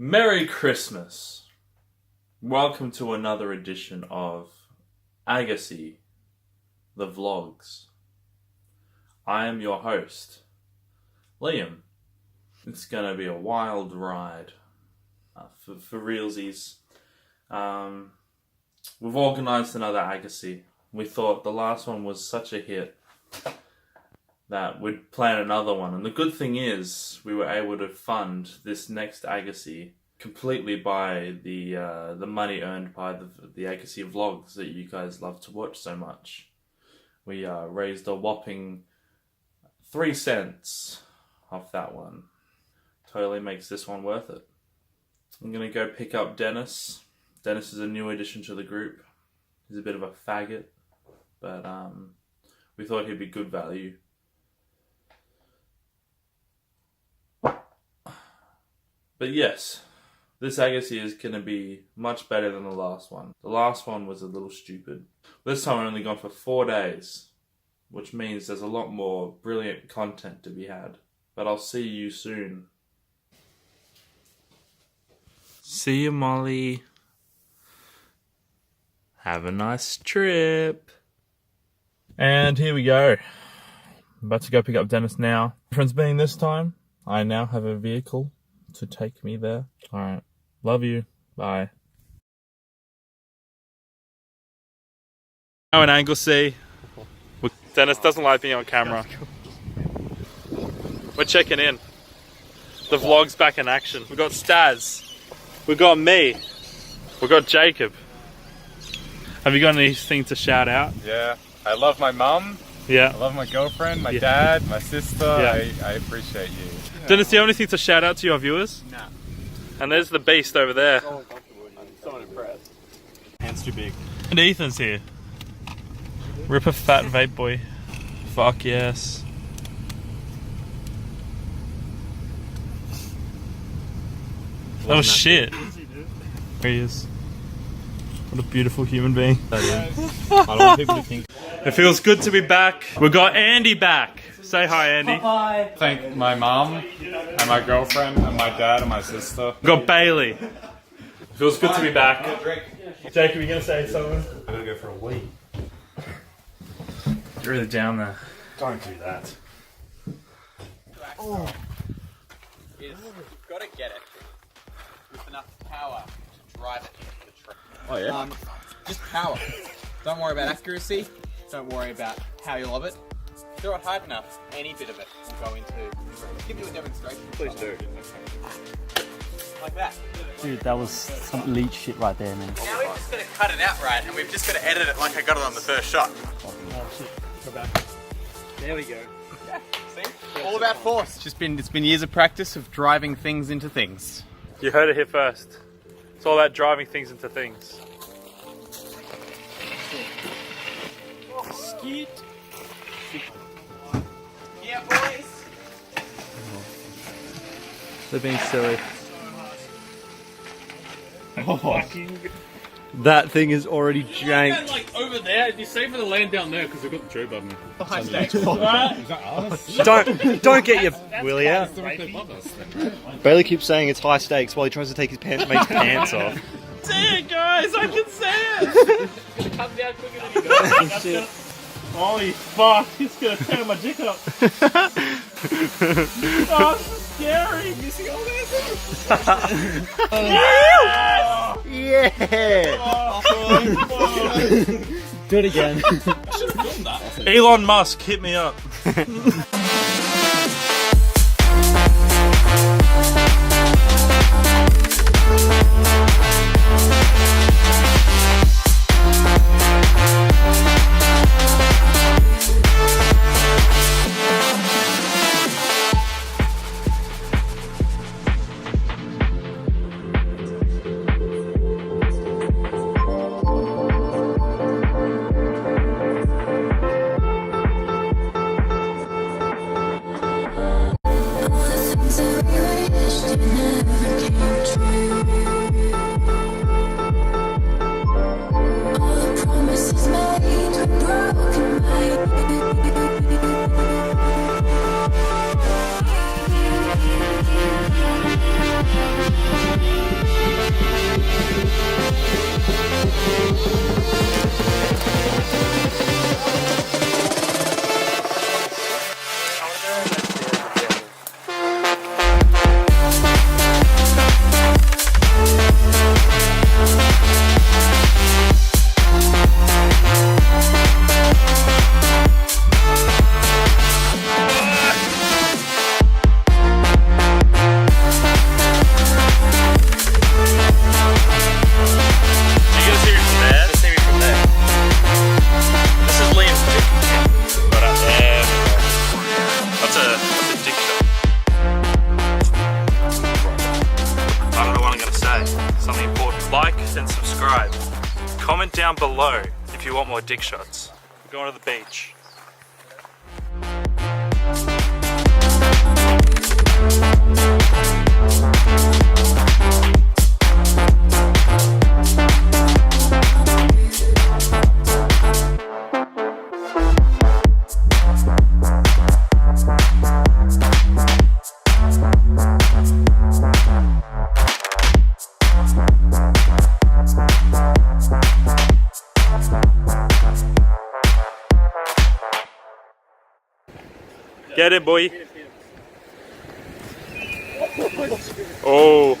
Merry Christmas. Welcome to another edition of Agassi, the vlogs. I am your host, Liam. It's gonna be a wild ride for realsies. We've organised another Agassi. We thought the last one was such a hit that we'd plan another one. And the good thing is we were able to fund this next Agassi completely by the money earned by the Agassi vlogs that you guys love to watch so much. We raised a whopping 3 cents off that one. Totally makes this one worth it. I'm gonna go pick up Dennis. Dennis is a new addition to the group. He's a bit of a faggot, but we thought he'd be good value. But yes, this Agassi is going to be much better than the last one. The last one was a little stupid. This time we're only gone for 4 days, which means there's a lot more brilliant content to be had. But I'll see you soon. See you, Molly. Have a nice trip. And here we go. I'm about to go pick up Dennis now. Difference being this time, I now have a vehicle to take me there. Alright. Love you. Bye. Now in Agassi. Dennis doesn't like being on camera. We're checking in. The vlog's back in action. We've got Staz. We've got me. We've got Jacob. Have you got anything to shout out? Yeah. I love my mum. Yeah. I love my girlfriend, my dad, my sister. Yeah. I appreciate you. Dennis, do you have anything to shout out to your viewers? Nah. And there's the beast over there. I'm so impressed. Hands too big. And Ethan's here. Rip a fat vape boy. Fuck yes. Oh shit. There he is. What a beautiful human being. That is. I don't want people to think. It feels good to be back. We got Andy back. Say hi, Andy. Hi. Thank my mom and my girlfriend and my dad and my sister. We got Bailey. Feels good to be back. Jacob, you gonna say something? I'm gonna go for a wee. You're really down there. Don't do that. Oh. You've got to get it with enough power to drive it into the tree. Oh yeah? Just power. Don't worry about accuracy. Don't worry about how you love it. Throw it hard enough, any bit of it will go into the tree. I'll give you a demonstration. Please do. Like that. Dude, that was some leech shit right there, man. Now we've just got to cut it out right, and we've just got to edit it like I got it on the first shot. Oh shit, go back. There we go. Yeah, see? All about force. It's been years of practice of driving things into things. You heard it here first. It's all about driving things into things. Skeet. Yeah, boys. They're being silly. Fucking. That thing is already jank. Like over there, it'd be safer to land down there because we've got the tree above me. High stakes. Don't get your willy out. Directly above us then, right? Bailey keeps saying it's high stakes while he tries to take his mate's pants off. See it, guys! I can see it! It's gonna come down quicker than you go. Shit. Holy fuck! It's gonna tear my dick up! Oh, this is scary! Missing all this! Yeah! Do it again. Elon Musk, hit me up. something important. Like and subscribe. Comment down below if you want more dick shots. We're going to the beach. Get it, boy. Oh.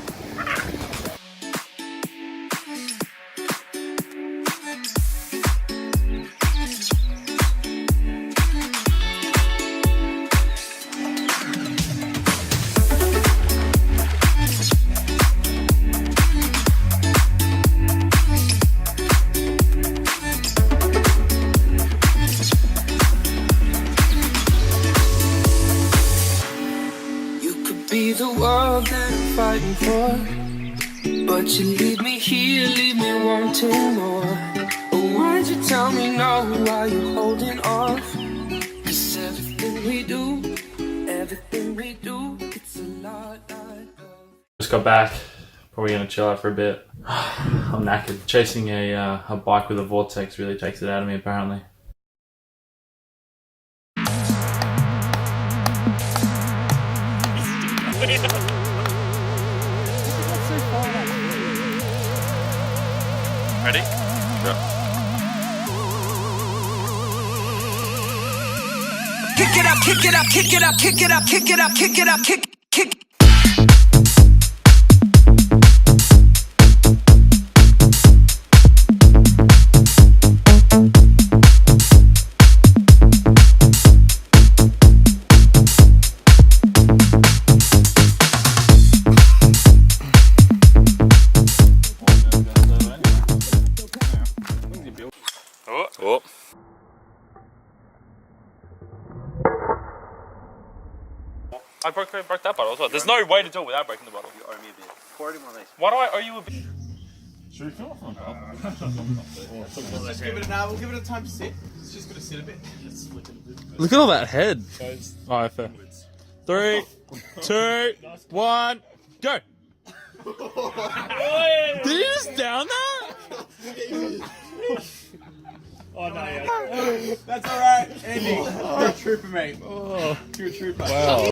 Be the world that I'm fighting for, but you leave me here, leave me wanting more. Oh, why'd you tell me no? Why you holding off? 'Cause everything we do, it's a lot like love. Just got back. Probably gonna chill out for a bit. I'm knackered. Chasing a bike with a vortex really takes it out of me, apparently. Ready? Yeah. Kick it up, kick it up, kick it up, kick it up, kick it up, kick it up, kick. Oh. I broke that bottle as well. There's no way to do it without breaking the bottle. You owe me a beer. Pour it in my face. Why do I owe you a beer? Should we fill off on Just give it we'll give it a time to sit. It's just gonna sit a bit. Look at all that head. Alright, fair. 3, 2, 1, go! Did you just down that? Oh no, yeah. That's alright, Andy. You're a trooper, mate. You're a trooper. Wow.